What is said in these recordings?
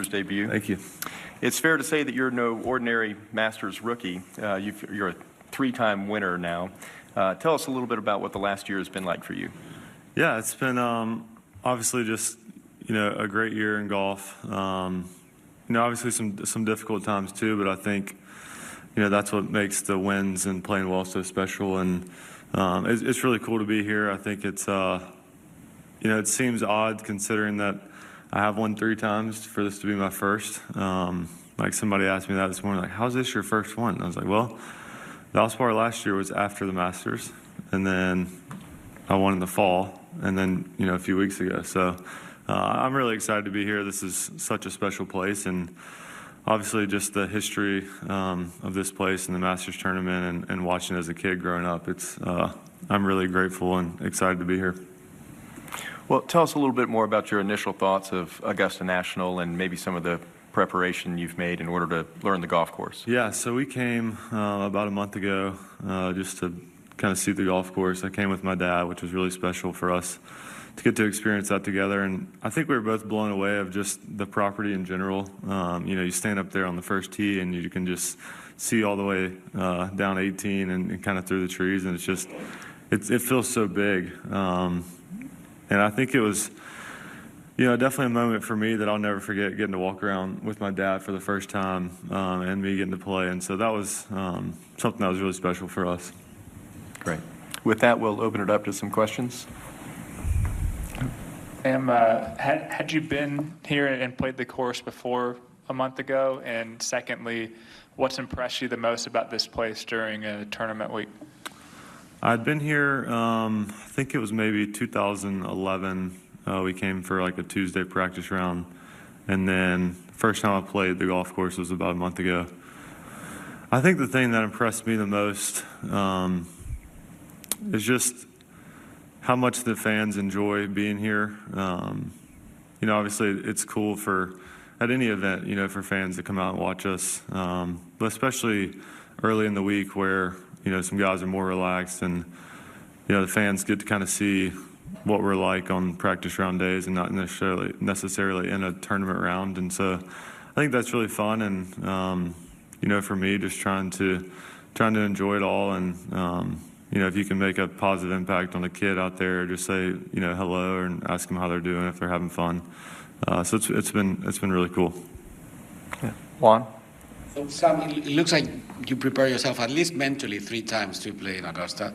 Debut. Thank you. It's fair to say that you're no ordinary Masters rookie. You're a three-time winner now. Tell us a little bit about what the last year has been like for you. Yeah, it's been obviously just a great year in golf. Obviously some difficult times too, but I think that's what makes the wins and playing well so special. And it's really cool to be here. I think it's it seems odd considering that I have won 3 times for this to be my first. Like somebody asked me that this morning, like, how's this your first one? And I was like, well, the Valspar last year was after the Masters, and then I won in the fall, and then a few weeks ago. So I'm really excited to be here. This is such a special place, and obviously just the history of this place and the Masters tournament, and watching as a kid growing up. I'm really grateful and excited to be here. Well, tell us a little bit more about your initial thoughts of Augusta National and maybe some of the preparation you've made in order to learn the golf course. Yeah, so we came about a month ago just to kind of see the golf course. I came with my dad, which was really special for us to get to experience that together. And I think we were both blown away of just the property in general. You stand up there on the first tee and you can just see all the way down 18 and kind of through the trees. And it feels so big. And I think it was, definitely a moment for me that I'll never forget, getting to walk around with my dad for the first time and me getting to play. And so that was something that was really special for us. Great. With that, we'll open it up to some questions. Had you been here and played the course before a month ago? And secondly, what's impressed you the most about this place during a tournament week? I'd been here, I think it was maybe 2011. We came for like a Tuesday practice round. And then first time I played the golf course was about a month ago. I think the thing that impressed me the most is just how much the fans enjoy being here. Obviously it's cool at any event, for fans to come out and watch us. But especially early in the week where some guys are more relaxed, and the fans get to kind of see what we're like on practice round days and not necessarily in a tournament round. And so I think that's really fun, and for me, just trying to enjoy it all. And if you can make a positive impact on a kid out there, just say hello and ask them how they're doing, if they're having fun. So it's been really cool. Yeah. Juan? So, Sam, it looks like you prepare yourself at least mentally 3 times to play in Augusta,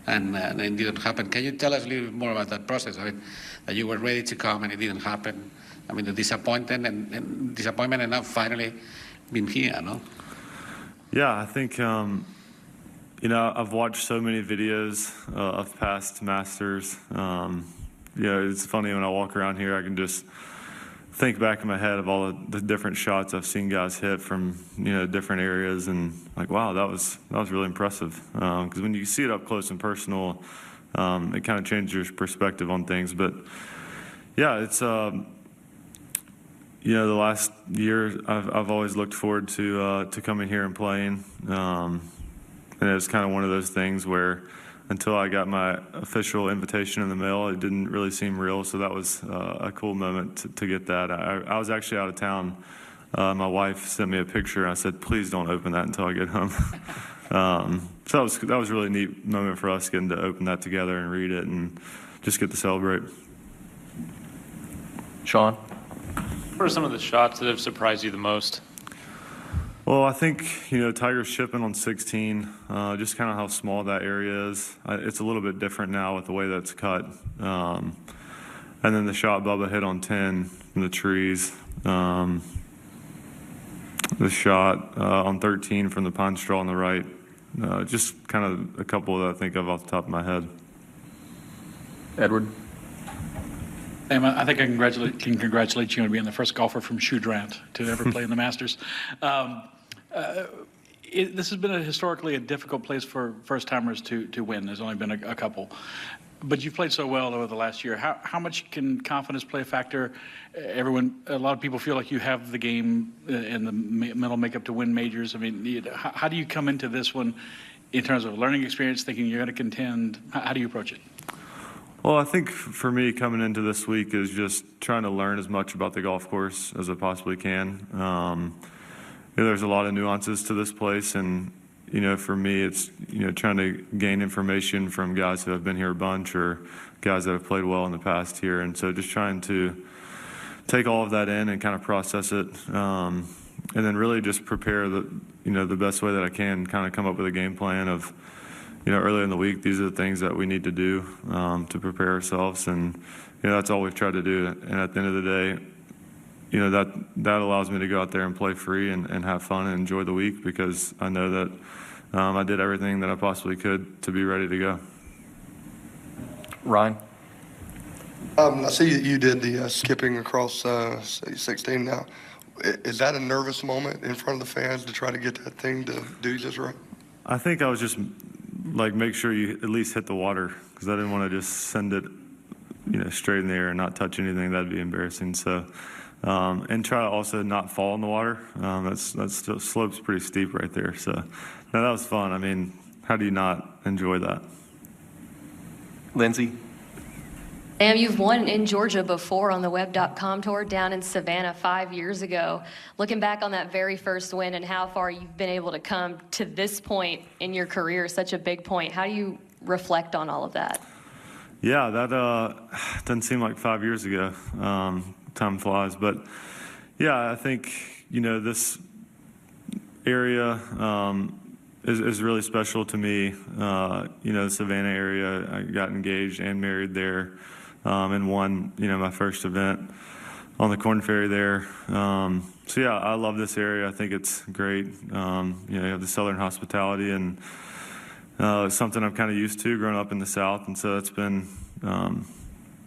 and it didn't happen. Can you tell us a little bit more about that process? I mean, that you were ready to come and it didn't happen. I mean, the disappointment and now finally being here, no? Yeah, I think I've watched so many videos of past Masters. It's funny when I walk around here, I can just think back in my head of all the different shots I've seen guys hit from different areas, and like, wow, that was really impressive. Because when you see it up close and personal, it kind of changes your perspective on things. But yeah, it's the last year I've always looked forward to coming here and playing, and it was kind of one of those things where, until I got my official invitation in the mail, it didn't really seem real. So that was a cool moment to get that. I was actually out of town. My wife sent me a picture. I said, please don't open that until I get home. So that was a really neat moment for us, getting to open that together and read it and just get to celebrate. Sean? What are some of the shots that have surprised you the most? Well, I think, Tiger's chipping on 16, just kind of how small that area is. It's a little bit different now with the way that's cut. And then the shot Bubba hit on 10 from the trees. The shot on 13 from the pine straw on the right. Just kind of a couple that I think of off the top of my head. Edward? I think I can congratulate you on being the first golfer from Shudrant to ever play in the Masters. This has been historically a difficult place for first-timers to win. There's only been a couple. But you've played so well over the last year. How much can confidence play a factor? A lot of people feel like you have the game and the mental makeup to win majors. I mean, how do you come into this one in terms of learning experience, thinking you're going to contend? How do you approach it? Well, I think for me coming into this week is just trying to learn as much about the golf course as I possibly can. There's a lot of nuances to this place, and for me, it's trying to gain information from guys who have been here a bunch or guys that have played well in the past here, and so just trying to take all of that in and kind of process it, and then really just prepare the best way that I can. Kind of come up with a game plan of early in the week, these are the things that we need to do to prepare ourselves, and that's all we've tried to do. And at the end of the day, that allows me to go out there and play free and have fun and enjoy the week, because I know that I did everything that I possibly could to be ready to go. Ryan? I see you did the skipping across 16 now. Is that a nervous moment in front of the fans to try to get that thing to do just right? I think I was just make sure you at least hit the water, because I didn't want to just send it straight in the air and not touch anything. That'd be embarrassing. So and try to also not fall in the water. That's still, slope's pretty steep right there. So no, that was fun. I mean, how do you not enjoy that? Lindsay? Sam, you've won in Georgia before on the Web.com tour down in Savannah 5 years ago. Looking back on that very first win and how far you've been able to come to this point in your career, such a big point, how do you reflect on all of that? Yeah, that doesn't seem like 5 years ago. Time flies. But, yeah, I think, this area is really special to me. The Savannah area, I got engaged and married there. And won, my first event on the Corn Ferry there. So yeah, I love this area. I think it's great. You have the Southern hospitality, and it's something I'm kind of used to growing up in the South, and so it's been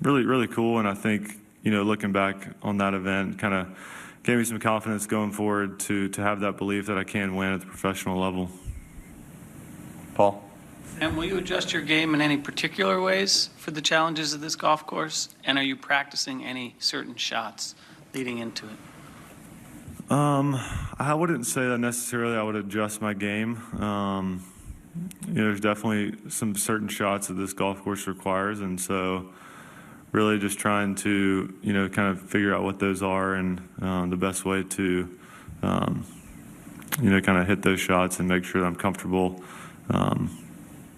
really, really cool. And I think looking back on that event, kind of gave me some confidence going forward to have that belief that I can win at the professional level. Paul? And will you adjust your game in any particular ways for the challenges of this golf course? And are you practicing any certain shots leading into it? I wouldn't say that necessarily I would adjust my game. There's definitely some certain shots that this golf course requires, and so really just trying to, kind of figure out what those are and the best way to, kind of hit those shots and make sure that I'm comfortable.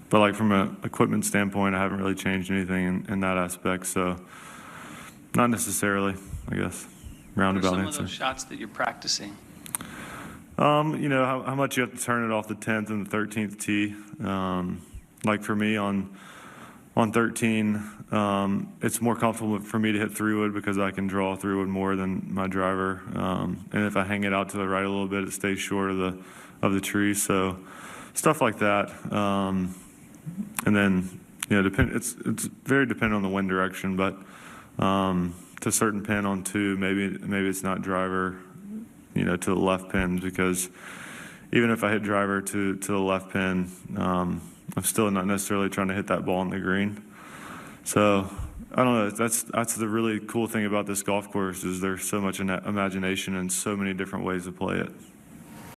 But from an equipment standpoint, I haven't really changed anything in that aspect. So not necessarily, I guess. Roundabout What are some answer. of those shots that you're practicing? How much you have to turn it off the 10th and the 13th tee. For me on 13, it's more comfortable for me to hit 3-wood because I can draw 3-wood more than my driver. And if I hang it out to the right a little bit, it stays short of the tree. So stuff like that. And then, it's very dependent on the wind direction, but to a certain pin on 2, maybe it's not driver, to the left pin, because even if I hit driver to the left pin, I'm still not necessarily trying to hit that ball on the green. So I don't know. That's the really cool thing about this golf course is there's so much imagination and so many different ways to play it.